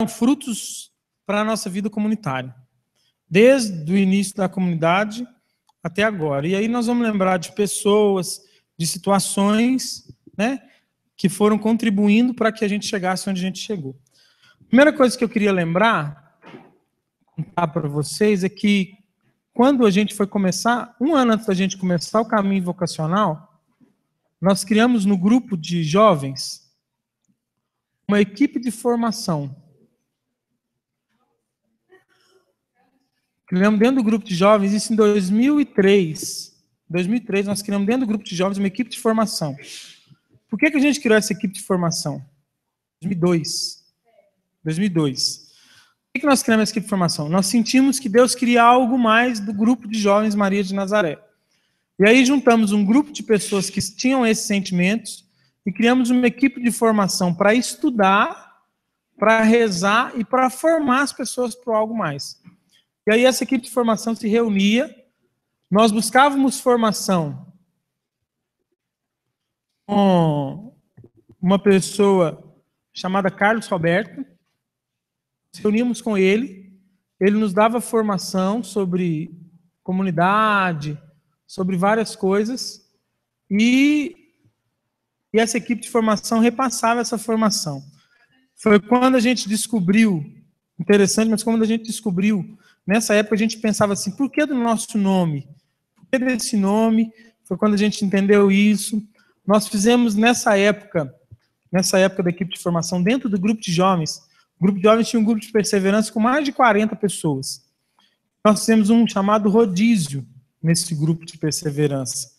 frutos para a nossa vida comunitária, desde o início da comunidade até agora. E aí nós vamos lembrar de pessoas, de situações, né, que foram contribuindo para que a gente chegasse onde a gente chegou. A primeira coisa que eu queria lembrar, contar para vocês, é que quando a gente foi começar, um ano antes da gente começar o caminho vocacional, nós criamos no grupo de jovens uma equipe de formação. Criamos dentro do grupo de jovens, isso em 2003. Em 2003, nós criamos dentro do grupo de jovens uma equipe de formação. Por que a gente criou essa equipe de formação? 2002. Por que nós criamos essa equipe de formação? Nós sentimos que Deus queria algo mais do grupo de jovens Maria de Nazaré. E aí juntamos um grupo de pessoas que tinham esses sentimentos e criamos uma equipe de formação para estudar, para rezar e para formar as pessoas para algo mais. E aí essa equipe de formação se reunia, nós buscávamos formação com uma pessoa chamada Carlos Roberto, nos reuníamos com ele nos dava formação sobre comunidade, sobre várias coisas, e essa equipe de formação repassava essa formação. Foi quando a gente descobriu, interessante, mas quando a gente descobriu, nessa época a gente pensava assim, por que do nosso nome? Por que desse nome? Foi quando a gente entendeu isso. Nós fizemos nessa época da equipe de formação, dentro do grupo de jovens, o grupo de jovens tinha um grupo de perseverança com mais de 40 pessoas. Nós fizemos um chamado rodízio nesse grupo de perseverança.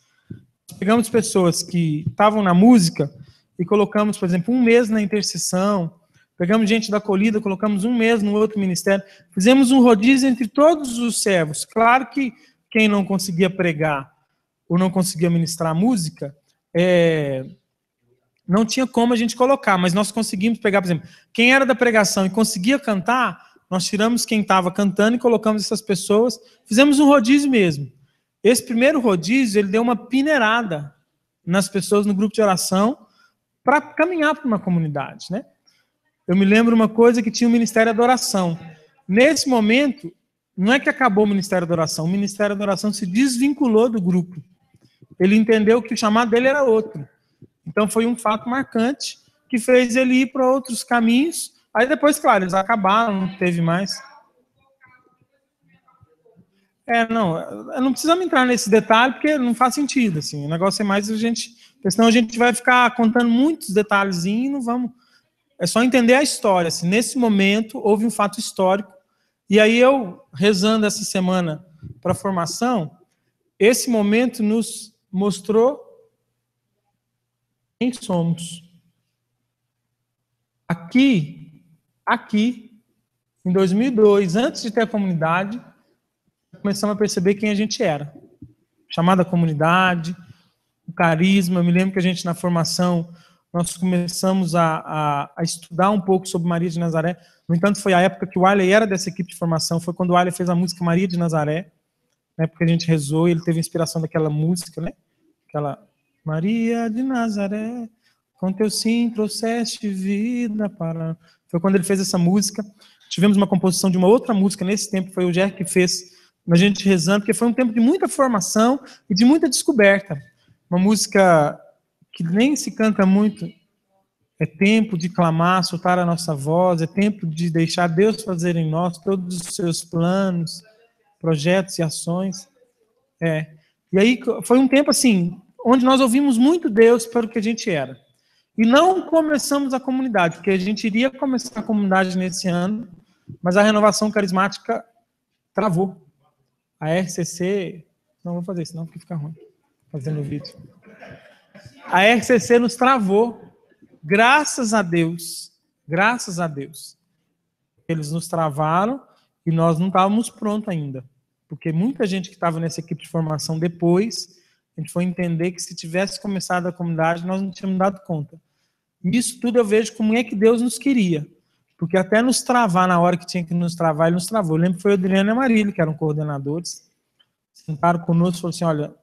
Pegamos pessoas que estavam na música e colocamos, por exemplo, um mês na intercessão. Pegamos gente da acolhida, colocamos um mês no outro ministério. Fizemos um rodízio entre todos os servos. Claro que quem não conseguia pregar ou não conseguia ministrar música, não tinha como a gente colocar, mas nós conseguimos pegar, por exemplo, quem era da pregação e conseguia cantar, nós tiramos quem estava cantando e colocamos essas pessoas, fizemos um rodízio mesmo. Esse primeiro rodízio, ele deu uma peneirada nas pessoas no grupo de oração para caminhar para uma comunidade, né? Eu me lembro uma coisa que tinha o Ministério da Oração. Nesse momento, não é que acabou o Ministério da Oração, o Ministério da Oração se desvinculou do grupo. Ele entendeu que o chamado dele era outro. Então foi um fato marcante que fez ele ir para outros caminhos. Aí depois, claro, eles acabaram, não teve mais. Não precisamos entrar nesse detalhe, porque não faz sentido, assim. O negócio é mais porque senão a gente vai ficar contando muitos detalhezinhos e não vamos... É só entender a história, assim. Nesse momento, houve um fato histórico, e aí eu, rezando essa semana para a formação, esse momento nos mostrou quem somos. Aqui, em 2002, antes de ter a comunidade, começamos a perceber quem a gente era. Chamada comunidade, o carisma. Eu me lembro que a gente, na formação, nós começamos a estudar um pouco sobre Maria de Nazaré. No entanto, foi a época que o Wiley era dessa equipe de formação, foi quando o Wiley fez a música Maria de Nazaré, na época que a gente rezou, e ele teve a inspiração daquela música, né? Aquela Maria de Nazaré, com teu sim trouxeste vida para... Foi quando ele fez essa música. Tivemos uma composição de uma outra música nesse tempo, foi o Jer que fez, a gente rezando, porque foi um tempo de muita formação e de muita descoberta. Uma música que nem se canta muito. É tempo de clamar, soltar a nossa voz, é tempo de deixar Deus fazer em nós todos os seus planos, projetos e ações. E aí foi um tempo assim, onde nós ouvimos muito Deus para o que a gente era. E não começamos a comunidade, porque a gente iria começar a comunidade nesse ano, mas a renovação carismática travou. A RCC... Não vou fazer isso não, porque fica ruim, fazendo o vídeo. A RCC nos travou. Graças a Deus. Eles nos travaram e nós não estávamos prontos ainda. Porque muita gente que estava nessa equipe de formação depois, a gente foi entender que se tivesse começado a comunidade, nós não tínhamos dado conta. E isso tudo eu vejo como é que Deus nos queria. Porque até nos travar na hora que tinha que nos travar, ele nos travou. Eu lembro que foi o Adriano e a Marília, que eram coordenadores, sentaram conosco e falaram assim, olha,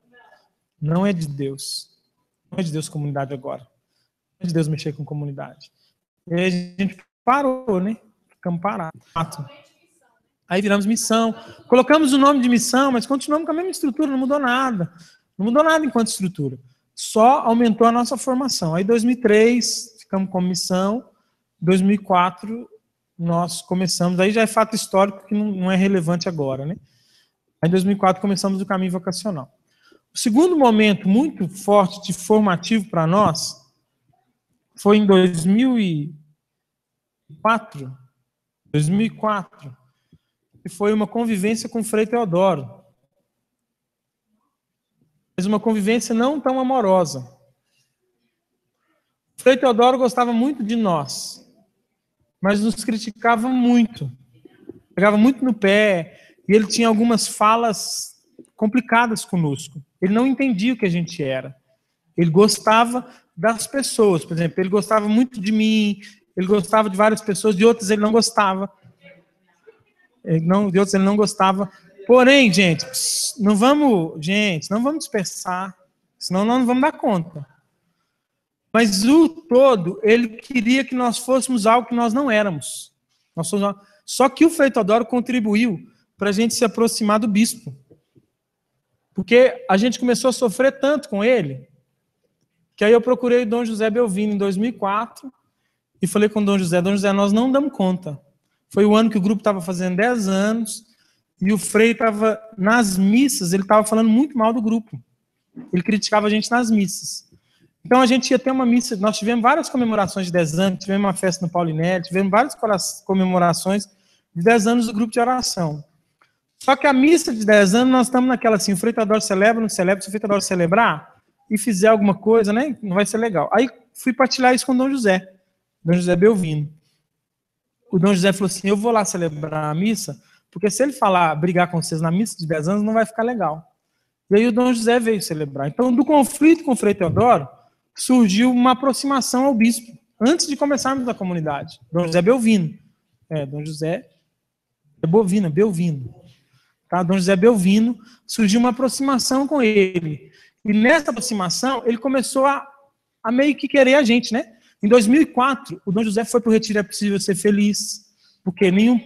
não é de Deus. Não é de Deus comunidade agora. Não é de Deus mexer com comunidade. E aí a gente parou, né? ficamos parados. Aí viramos missão. Colocamos o nome de missão, mas continuamos com a mesma estrutura, não mudou nada. Não mudou nada enquanto estrutura. Só aumentou a nossa formação. Aí, em 2003, ficamos com missão. Em 2004, nós começamos. Aí já é fato histórico que não é relevante agora, né? Aí, em 2004, começamos o caminho vocacional. O segundo momento muito forte de formativo para nós foi em 2004, que foi uma convivência com o Frei Teodoro. Mas uma convivência não tão amorosa. O Frei Teodoro gostava muito de nós, mas nos criticava muito. Pegava muito no pé, e ele tinha algumas falas complicadas conosco. Ele não entendia o que a gente era. Ele gostava das pessoas, por exemplo, ele gostava muito de mim, ele gostava de várias pessoas, de outras ele não gostava. De outros ele não gostava. Porém, gente, não vamos dispersar, senão nós não vamos dar conta. Mas o todo, ele queria que nós fôssemos algo que nós não éramos. Só que o Frei Teodoro contribuiu para a gente se aproximar do bispo. Porque a gente começou a sofrer tanto com ele, que aí eu procurei o Dom José Belvino em 2004 e falei com o Dom José, nós não damos conta. Foi o ano que o grupo estava fazendo 10 anos e o Frei estava nas missas, ele estava falando muito mal do grupo. Ele criticava a gente nas missas. Então a gente ia ter uma missa, nós tivemos várias comemorações de 10 anos, tivemos uma festa no Paulinelli, tivemos várias comemorações de 10 anos do grupo de oração. Só que a missa de 10 anos, nós estamos naquela assim, o Frei Teodoro celebra, não celebra, se o Frei Teodoro celebrar e fizer alguma coisa, né, não vai ser legal. Aí fui partilhar isso com o Dom José Belvino. O Dom José falou assim, eu vou lá celebrar a missa, porque se ele falar, brigar com vocês na missa de 10 anos, não vai ficar legal. E aí o Dom José veio celebrar. Então, do conflito com o Frei Teodoro, surgiu uma aproximação ao bispo, antes de começarmos a comunidade. Dom José Belvino. Dom José Belvino. Tá? Dom José Belvino, surgiu uma aproximação com ele. E nessa aproximação, ele começou a meio que querer a gente, né? Em 2004, o Dom José foi para o Retiro É Possível Ser Feliz, porque nenhum...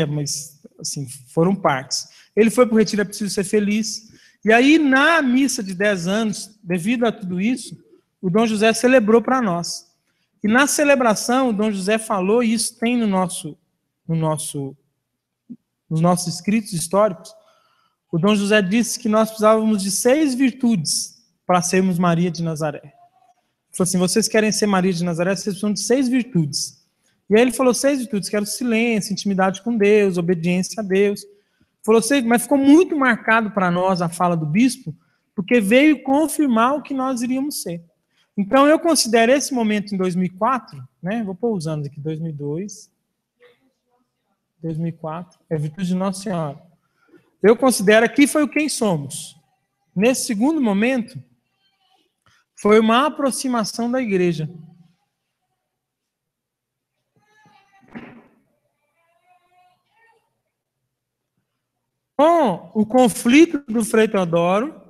mas, assim, foram partes. Ele foi para o Retiro É Possível Ser Feliz, e aí, na missa de 10 anos, devido a tudo isso, o Dom José celebrou para nós. E na celebração, o Dom José falou, e isso tem nos nossos escritos históricos, o Dom José disse que nós precisávamos de 6 virtudes para sermos Maria de Nazaré. Ele falou assim, vocês querem ser Maria de Nazaré, vocês precisam de 6 virtudes. E aí ele falou 6 virtudes, que eram silêncio, intimidade com Deus, obediência a Deus. Falou 6, mas ficou muito marcado para nós a fala do bispo, porque veio confirmar o que nós iríamos ser. Então eu considero esse momento em 2004, né, vou pôr os anos aqui, 2002, 2004, virtude de Nossa Senhora. Eu considero que foi o quem somos. Nesse segundo momento, foi uma aproximação da igreja. Com o conflito do Frei Teodoro,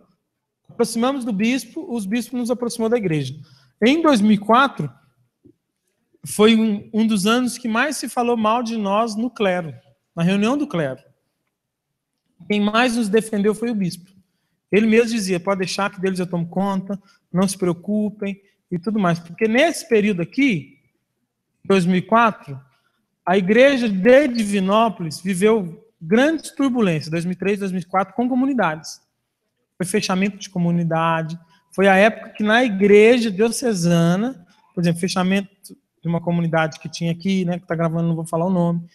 aproximamos do bispo, os bispos nos aproximou da igreja. Em 2004, foi um dos anos que mais se falou mal de nós no clero, na reunião do clero. Quem mais nos defendeu foi o bispo. Ele mesmo dizia, pode deixar que deles eu tomo conta, não se preocupem e tudo mais. Porque nesse período aqui, 2004, a igreja de Divinópolis viveu grandes turbulências, 2003, 2004, com comunidades. Foi fechamento de comunidade, foi a época que na igreja diocesana, por exemplo, fechamento de uma comunidade que tinha aqui, né, que está gravando, não vou falar o nome.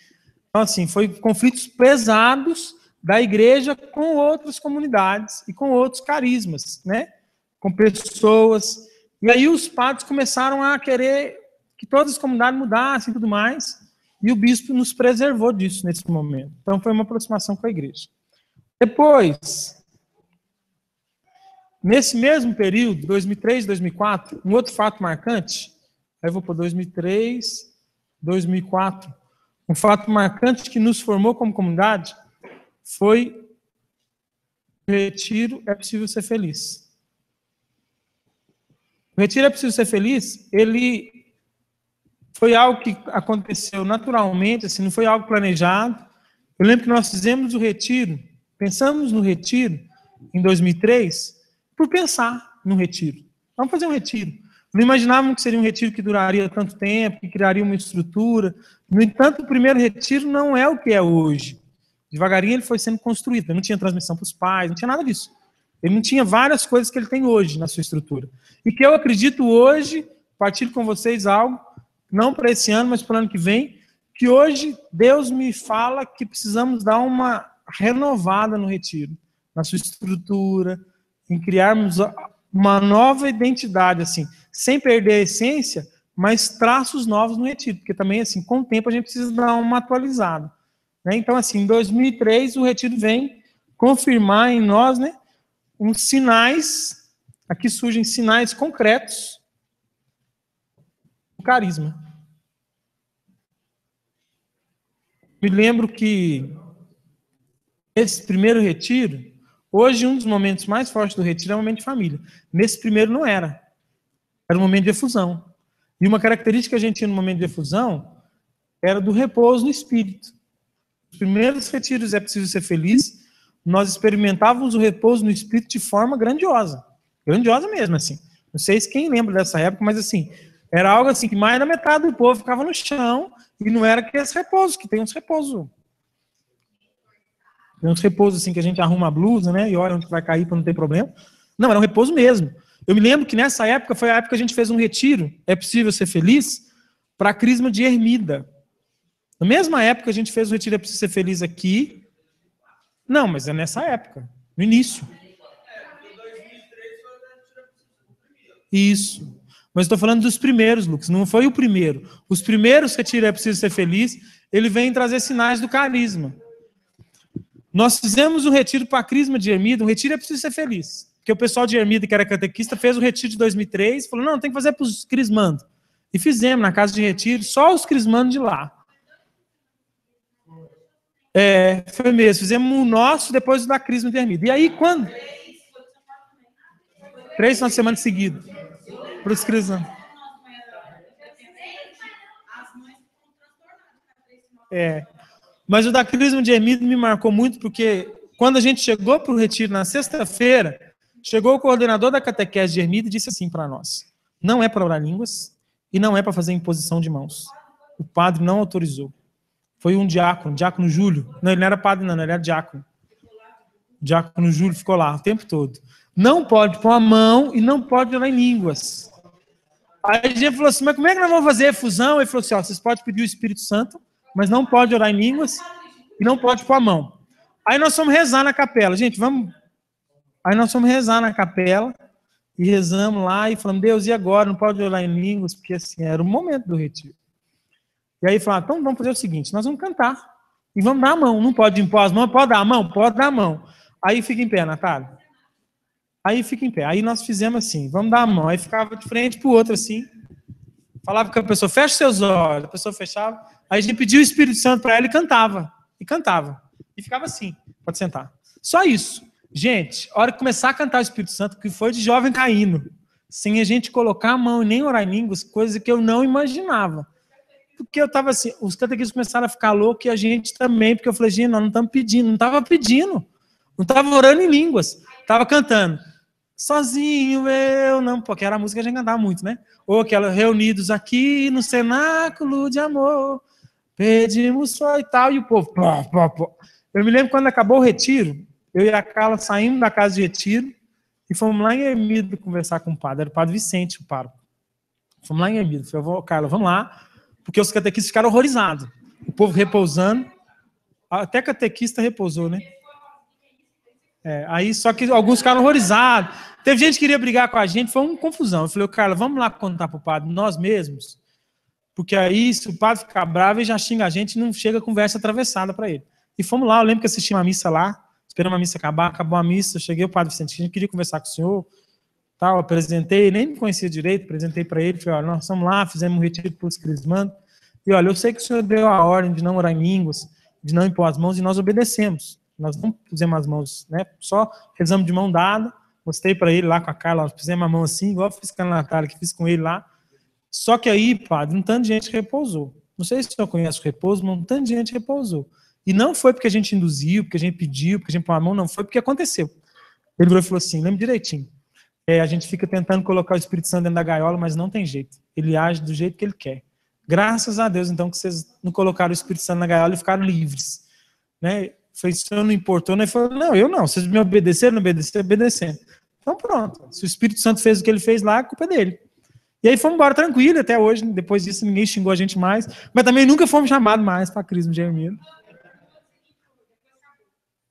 Então, assim, foi conflitos pesados da igreja com outras comunidades e com outros carismas, né? Com pessoas. E aí os padres começaram a querer que todas as comunidades mudassem e tudo mais, e o bispo nos preservou disso nesse momento. Então foi uma aproximação com a igreja. Depois, nesse mesmo período, 2003, 2004, um outro fato marcante, aí eu vou para 2003, 2004, um fato marcante que nos formou como comunidade foi o Retiro É Possível Ser Feliz. O Retiro É Possível Ser Feliz, ele Foi algo que aconteceu naturalmente, assim, não foi algo planejado. Eu lembro que nós fizemos o retiro, pensamos no retiro em 2003, por pensar no retiro. Vamos fazer um retiro. Não imaginávamos que seria um retiro que duraria tanto tempo, que criaria uma estrutura. No entanto, o primeiro retiro não é o que é hoje. Devagarinho ele foi sendo construído. Ele não tinha transmissão para os pais, não tinha nada disso. Ele não tinha várias coisas que ele tem hoje na sua estrutura. E que eu acredito hoje, partilho com vocês algo, não para esse ano, mas para o ano que vem, que hoje Deus me fala que precisamos dar uma renovada no retiro, na sua estrutura, em criarmos uma nova identidade, assim, sem perder a essência, mas traços novos no retiro, porque também, assim, com o tempo a gente precisa dar uma atualizada. Né? Então, assim, em 2003, o retiro vem confirmar em nós, né, uns sinais, aqui surgem sinais concretos do carisma. Me lembro que esse primeiro retiro, hoje um dos momentos mais fortes do retiro é o momento de família. Nesse primeiro não era. Era um momento de efusão. E uma característica que a gente tinha no momento de efusão era do repouso no espírito. Os primeiros retiros É Preciso Ser Feliz, nós experimentávamos o repouso no espírito de forma grandiosa. Grandiosa mesmo, assim. Não sei se quem lembra dessa época, mas assim, era algo assim que mais da metade do povo ficava no chão e não era aqueles repousos, que tem uns repousos. Tem uns repousos assim que a gente arruma a blusa, né? E olha onde vai cair para não ter problema. Não, era um repouso mesmo. Eu me lembro que nessa época foi a época que a gente fez um retiro, É Possível Ser Feliz, para a Crisma de Ermida. Na mesma época a gente fez o retiro É Preciso Ser Feliz aqui. Não, mas é nessa época, no início. Isso. Mas estou falando dos primeiros, Lucas, não foi o primeiro. Os primeiros retiros É Preciso Ser Feliz, ele vem trazer sinais do carisma. Nós fizemos um retiro para a Crisma de Ermida, um retiro É Preciso Ser Feliz. Porque o pessoal de Ermida, que era catequista, fez o retiro de 2003, falou, não, tem que fazer para os crismandos. E fizemos na casa de retiro, só os crismandos de lá. Foi mesmo, fizemos o nosso depois da Crisma de Ermida. E aí, quando? 3 finais de semana seguidos. Para os crismandos. Mas o da Crisma de Ermida me marcou muito, porque quando a gente chegou para o retiro na sexta-feira, chegou o coordenador da catequese de Ermida e disse assim para nós, não é para orar línguas e não é para fazer imposição de mãos. O padre não autorizou. Foi um diácono Júlio. Não, ele não era padre não, ele era diácono. O diácono Júlio ficou lá o tempo todo. Não pode pôr a mão e não pode orar em línguas. Aí a gente falou assim, mas como é que nós vamos fazer efusão? Ele falou assim, vocês podem pedir o Espírito Santo, mas não pode orar em línguas e não pode pôr a mão. Aí nós fomos rezar na capela. Gente, vamos... Aí nós fomos rezar na capela e rezamos lá e falamos, Deus, e agora? Não pode orar em línguas, porque assim, era o momento do retiro. E aí falaram, então vamos fazer o seguinte, nós vamos cantar e vamos dar a mão. Não pode impor as mãos, pode dar a mão? Pode dar a mão. Aí fica em pé, Natália. Aí fica em pé. Aí nós fizemos assim, vamos dar a mão. Aí ficava de frente para o outro assim. Falava com a pessoa, fecha seus olhos. A pessoa fechava. Aí a gente pediu o Espírito Santo para ela e cantava. E cantava. E ficava assim, pode sentar. Só isso. Gente, a hora que começar a cantar o Espírito Santo, que foi de jovem caindo, sem a gente colocar a mão e nem orar em línguas, coisa que eu não imaginava. Porque eu estava assim, os catequistas começaram a ficar loucos e a gente também, porque eu falei, gente, nós não estamos pedindo, não estava pedindo, não estava orando em línguas, estava cantando. Sozinho eu não, porque era a música que a gente cantava muito, né? Ou aquela, reunidos aqui no cenáculo de amor, pedimos só e tal, e o povo, pô, pô, pô. Eu me lembro quando acabou o retiro, eu e a Carla saímos da casa de retiro e fomos lá em Ermida conversar com o padre, era o padre Vicente, o pároco. Fomos lá em Ermida, falei, Carla, vamos lá, porque os catequistas ficaram horrorizados. O povo repousando, até catequista repousou, né? Aí só que alguns ficaram horrorizados. Teve gente que queria brigar com a gente, foi uma confusão. Eu falei, Carla, vamos lá contar para o padre, nós mesmos, porque aí se o padre ficar bravo, ele já xinga a gente e não chega conversa atravessada para ele. E fomos lá, eu lembro que assisti uma missa lá, esperamos a missa acabar, acabou a missa, eu cheguei, o padre Vicente, a gente queria conversar com o senhor, tal, apresentei, nem me conhecia direito, apresentei para ele, falei, olha, nós estamos lá, fizemos um retiro para os crismandos, e olha, eu sei que o senhor deu a ordem de não orar em línguas, de não impor as mãos, e nós obedecemos. Nós não pusemos as mãos, né? Só rezamos de mão dada, mostrei para ele lá com a Carla, nós pusemos a mão assim, igual eu fiz com a Natália, que fiz com ele lá, Só que aí, padre, um tanto de gente repousou. Não sei se o senhor conhece o repouso, mas um tanto de gente repousou. E não foi porque a gente induziu, porque a gente pediu, porque a gente pôs a mão, não. Foi porque aconteceu. Ele virou e falou assim, lembra direitinho. A gente fica tentando colocar o Espírito Santo dentro da gaiola, mas não tem jeito. Ele age do jeito que ele quer. Graças a Deus, então, que vocês não colocaram o Espírito Santo na gaiola e ficaram livres. Né? Foi isso que não importou. Né? Ele falou, não, eu não. Vocês me obedeceram, não obedeceram, obedecendo. Então pronto. Se o Espírito Santo fez o que ele fez lá, a culpa é dele. E aí fomos embora tranquilo até hoje. Depois disso, ninguém xingou a gente mais. Mas também nunca fomos chamados mais para Crisma de Ermida.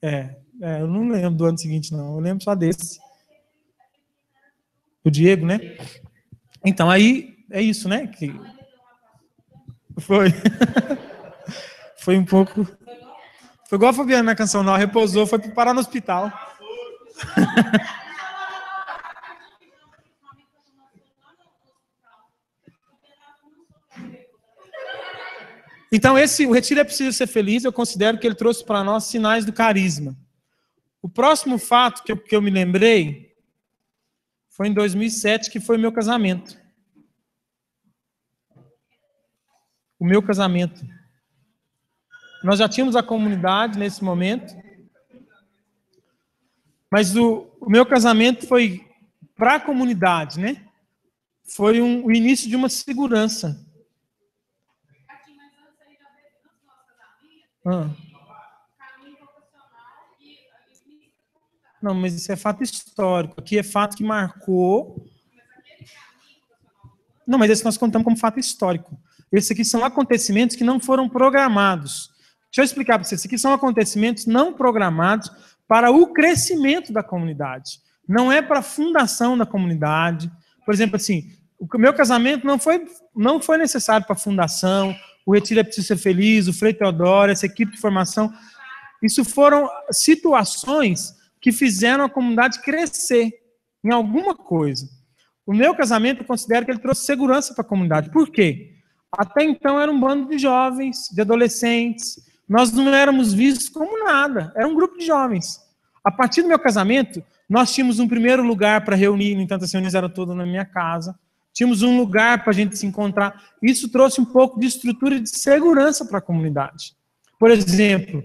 Eu não lembro do ano seguinte, não. Eu lembro só desse. O Diego, né? Então, aí, é isso, né? Que foi. Foi um pouco... Foi igual a Fabiana na canção, não. Repousou, foi parar no hospital. Então, o Retiro é Preciso Ser Feliz, eu considero que ele trouxe para nós sinais do carisma. O próximo fato que eu me lembrei foi em 2007, que foi o meu casamento. O meu casamento. Nós já tínhamos a comunidade nesse momento, mas o meu casamento foi para a comunidade, né? Foi o início de uma segurança. Não, mas isso é fato histórico. Aqui é fato que marcou. Não, mas esse nós contamos como fato histórico. Esses aqui são acontecimentos que não foram programados. Deixa eu explicar para vocês. Esses aqui são acontecimentos não programados para o crescimento da comunidade. Não é para a fundação da comunidade. Por exemplo, assim, o meu casamento não foi necessário para a fundação, o Retiro é Preciso Ser Feliz, o Frei Teodoro, essa equipe de formação. Isso foram situações que fizeram a comunidade crescer em alguma coisa. O meu casamento, eu considero que ele trouxe segurança para a comunidade. Por quê? Até então era um bando de jovens, de adolescentes. Nós não éramos vistos como nada. Era um grupo de jovens. A partir do meu casamento, nós tínhamos um primeiro lugar para reunir, no entanto as reuniões eram todas na minha casa. Tínhamos um lugar para a gente se encontrar. Isso trouxe um pouco de estrutura e de segurança para a comunidade. Por exemplo,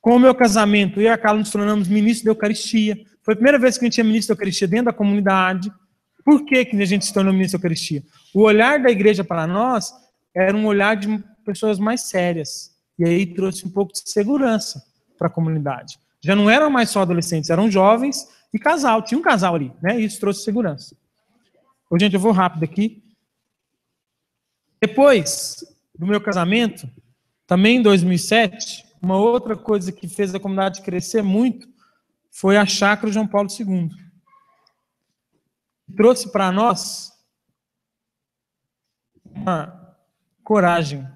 com o meu casamento, eu e a Carla nos tornamos ministros da Eucaristia. Foi a primeira vez que a gente tinha ministro da Eucaristia dentro da comunidade. Por que a gente se tornou ministro da Eucaristia? O olhar da igreja para nós era um olhar de pessoas mais sérias. E aí trouxe um pouco de segurança para a comunidade. Já não eram mais só adolescentes, eram jovens e casal. Tinha um casal ali, né? E isso trouxe segurança. Ô, gente, eu vou rápido aqui. Depois do meu casamento, também em 2007, uma outra coisa que fez a comunidade crescer muito foi a Chácara João Paulo II. Trouxe para nós uma coragem.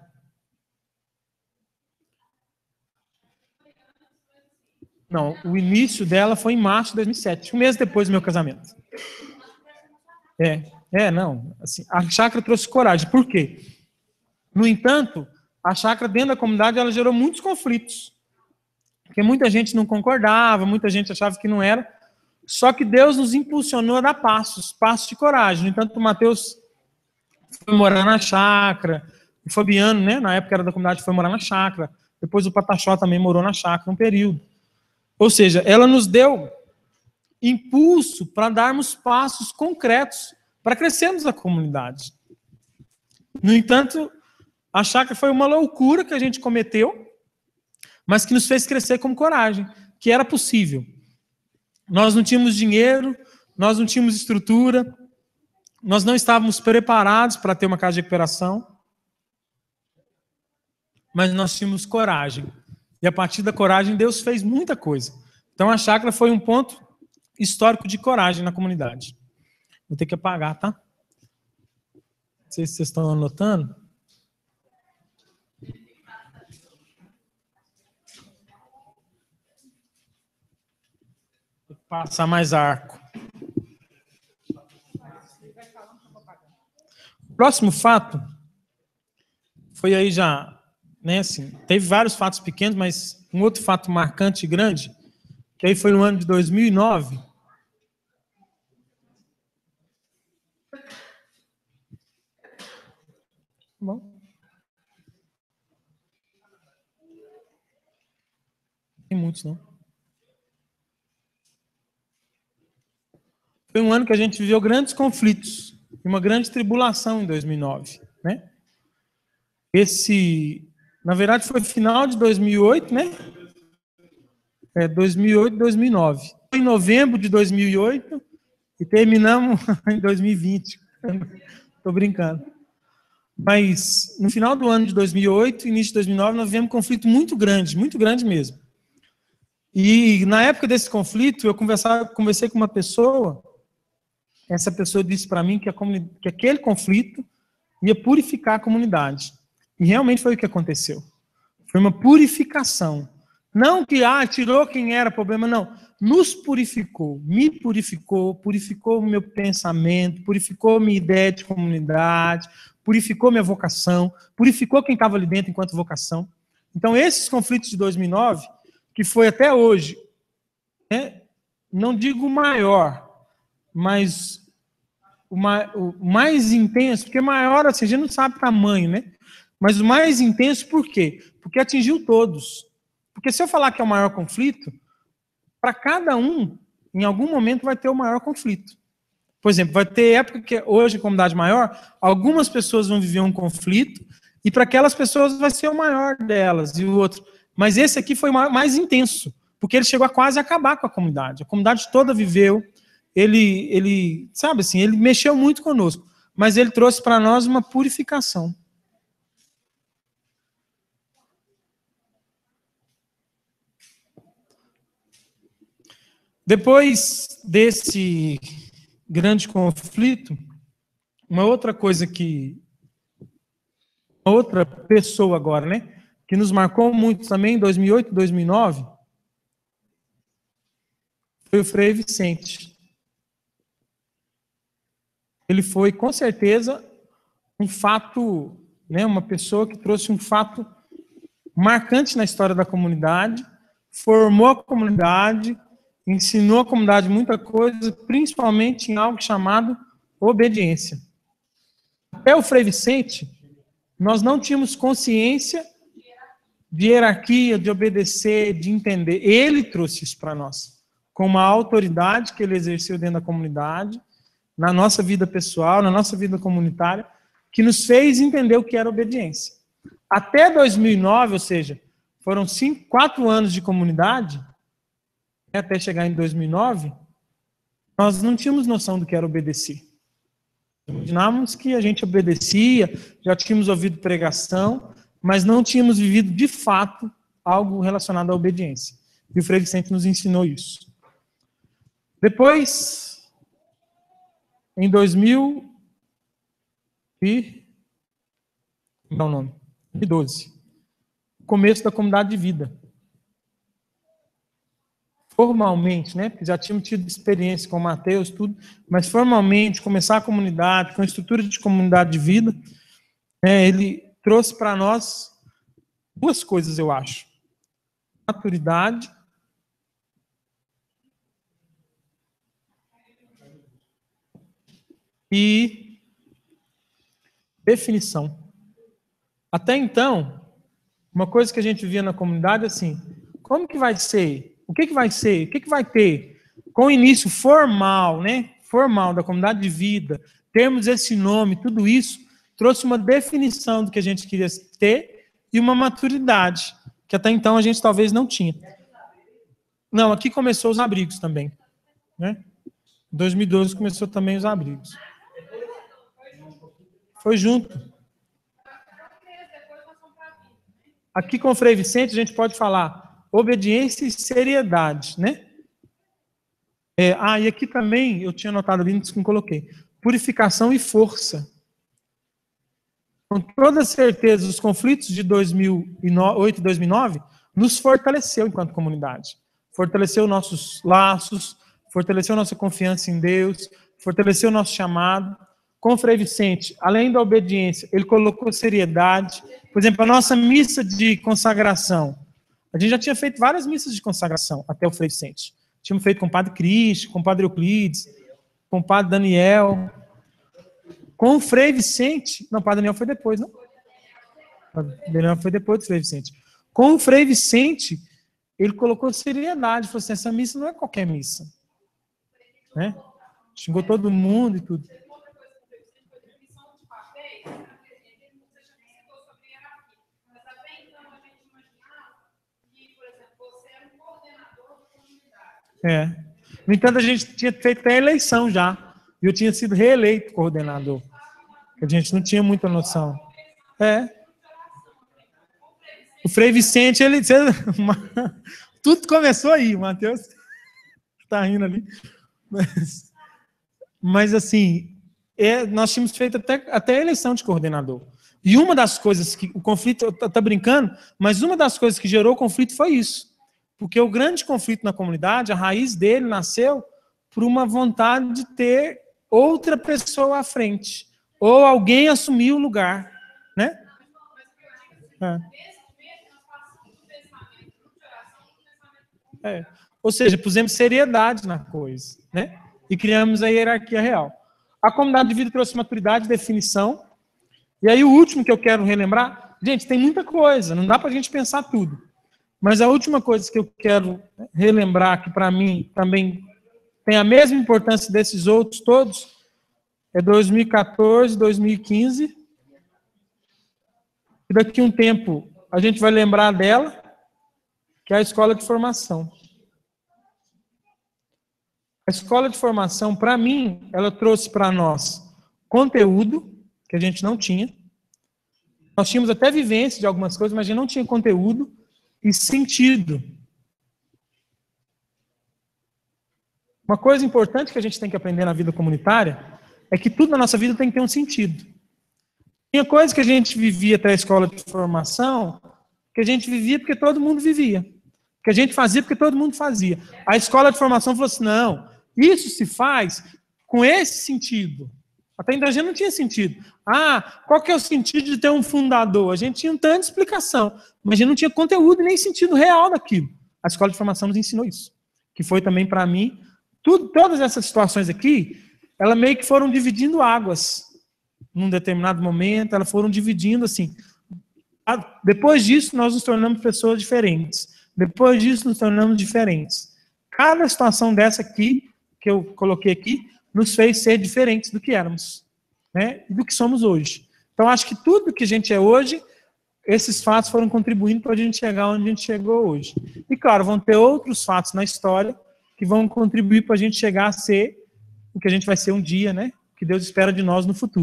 Não, o início dela foi em março de 2007, um mês depois do meu casamento. Não. Assim, a chácara trouxe coragem. Por quê? No entanto, a chácara dentro da comunidade ela gerou muitos conflitos. Porque muita gente não concordava, muita gente achava que não era. Só que Deus nos impulsionou a dar passos de coragem. No entanto, o Mateus foi morar na chácara, o Fabiano, né, na época era da comunidade, foi morar na chácara. Depois o Pataxó também morou na chácara um período. Ou seja, ela nos deu impulso para darmos passos concretos para crescermos a comunidade. No entanto, a chácara foi uma loucura que a gente cometeu, mas que nos fez crescer com coragem, que era possível. Nós não tínhamos dinheiro, nós não tínhamos estrutura, nós não estávamos preparados para ter uma casa de recuperação, mas nós tínhamos coragem. E a partir da coragem, Deus fez muita coisa. Então a chácara foi um ponto histórico de coragem na comunidade. Vou ter que apagar, tá? Não sei se vocês estão anotando. Vou passar mais arco. O próximo fato foi aí já, né, assim, teve vários fatos pequenos, mas um outro fato marcante e grande, que aí foi no ano de 2009, bom. Tem muitos, não. Foi um ano que a gente viveu grandes conflitos e uma grande tribulação em 2009, né? Na verdade, foi final de 2008, né? 2008, 2009. Foi em novembro de 2008 e terminamos em 2020. Estou brincando. Mas no final do ano de 2008, início de 2009, nós vivemos um conflito muito grande mesmo. E na época desse conflito, eu conversei com uma pessoa. Essa pessoa disse para mim que aquele conflito ia purificar a comunidade. E realmente foi o que aconteceu. Foi uma purificação. Não que tirou quem era problema, não. Nos purificou, me purificou, purificou o meu pensamento, purificou minha ideia de comunidade, purificou minha vocação, purificou quem estava ali dentro enquanto vocação. Então, esses conflitos de 2009, que foi até hoje, né, não digo o maior, mas o mais intenso, porque maior, assim, a gente não sabe o tamanho, né? Mas o mais intenso, por quê? Porque atingiu todos. Porque se eu falar que é o maior conflito, para cada um, em algum momento vai ter o maior conflito. Por exemplo, vai ter época que hoje, em comunidade maior, algumas pessoas vão viver um conflito, e para aquelas pessoas vai ser o maior delas, e o outro. Mas esse aqui foi mais intenso, porque ele chegou a quase acabar com a comunidade. A comunidade toda viveu, ele sabe assim, ele mexeu muito conosco, mas ele trouxe para nós uma purificação. Depois desse grande conflito, uma outra pessoa agora, né, que nos marcou muito também em 2008, 2009, foi o Frei Vicente. Ele foi, com certeza, um fato, né, uma pessoa que trouxe um fato marcante na história da comunidade, formou a comunidade, ensinou a comunidade muita coisa, principalmente em algo chamado obediência. Até o Frei Vicente, nós não tínhamos consciência de hierarquia, de obedecer, de entender. Ele trouxe isso para nós, com uma autoridade que ele exerceu dentro da comunidade, na nossa vida pessoal, na nossa vida comunitária, que nos fez entender o que era obediência. Até 2009, ou seja, foram 4 anos de comunidade, até chegar em 2009, nós não tínhamos noção do que era obedecer. Imaginávamos que a gente obedecia, já tínhamos ouvido pregação, mas não tínhamos vivido de fato algo relacionado à obediência. E o Frei Vicente nos ensinou isso. Depois, em 2012, começo da comunidade de vida. Formalmente, né, porque já tínhamos tido experiência com o Mateus, tudo, mas formalmente, começar a comunidade, com a estrutura de comunidade de vida, ele trouxe para nós 2 coisas, eu acho. Maturidade e definição. Até então, uma coisa que a gente via na comunidade, assim, como que vai ser? O que vai ser? O que vai ter? Com o início formal, né? Formal da comunidade de vida, termos esse nome, tudo isso, trouxe uma definição do que a gente queria ter e uma maturidade, que até então a gente talvez não tinha. Não, aqui começou os abrigos também, né? Em 2012 começou também os abrigos. Foi junto. Aqui com o Frei Vicente a gente pode falar obediência e seriedade, né? E aqui também, eu tinha anotado ali, que não coloquei. Purificação e força. Com toda certeza, os conflitos de 2008 e 2009 nos fortaleceu enquanto comunidade. Fortaleceu nossos laços, fortaleceu nossa confiança em Deus, fortaleceu nosso chamado. Com o Frei Vicente, além da obediência, ele colocou seriedade. Por exemplo, a nossa missa de consagração. A gente já tinha feito várias missas de consagração até o Frei Vicente. Tínhamos feito com o Padre Cristo, com o Padre Euclides, com o Padre Daniel. Com o Frei Vicente... Não, o Padre Daniel foi depois, não? Belém foi depois do Frei Vicente. Com o Frei Vicente, ele colocou seriedade, falou assim, essa missa não é qualquer missa. Né? Xingou todo mundo e tudo. No entanto, a gente tinha feito até a eleição já. E eu tinha sido reeleito coordenador. A gente não tinha muita noção. O Frei Vicente, ele... Tudo começou aí, o Matheus está rindo ali. Mas assim, nós tínhamos feito até a eleição de coordenador. E uma das coisas que... O conflito, está brincando, mas uma das coisas que gerou o conflito foi isso. Porque o grande conflito na comunidade, a raiz dele nasceu por uma vontade de ter outra pessoa à frente. Ou alguém assumir o lugar. Né? Ou seja, pusemos seriedade na coisa. Né? E criamos a hierarquia real. A comunidade de vida trouxe maturidade, definição. E aí o último que eu quero relembrar... Gente, tem muita coisa, não dá para a gente pensar tudo. Mas a última coisa que eu quero relembrar, que para mim também tem a mesma importância desses outros todos, é 2014, 2015. E daqui a um tempo a gente vai lembrar dela, que é a escola de formação. A escola de formação, para mim, ela trouxe para nós conteúdo, que a gente não tinha. Nós tínhamos até vivência de algumas coisas, mas a gente não tinha conteúdo. E sentido. Uma coisa importante que a gente tem que aprender na vida comunitária é que tudo na nossa vida tem que ter um sentido. Tinha coisa que a gente vivia até a escola de formação, que a gente vivia porque todo mundo vivia. Que a gente fazia porque todo mundo fazia. A escola de formação falou assim, não, isso se faz com esse sentido. Até então a gente não tinha sentido. Qual que é o sentido de ter um fundador? A gente tinha tanta explicação, mas a gente não tinha conteúdo nem sentido real daquilo. A escola de formação nos ensinou isso. Que foi também para mim, todas essas situações aqui, elas meio que foram dividindo águas. Num determinado momento, elas foram dividindo assim. Depois disso, nós nos tornamos pessoas diferentes. Depois disso, nos tornamos diferentes. Cada situação dessa aqui, que eu coloquei aqui, nos fez ser diferentes do que éramos, né? E do que somos hoje. Então, acho que tudo que a gente é hoje, esses fatos foram contribuindo para a gente chegar onde a gente chegou hoje. E, claro, vão ter outros fatos na história que vão contribuir para a gente chegar a ser o que a gente vai ser um dia, né? Que Deus espera de nós no futuro.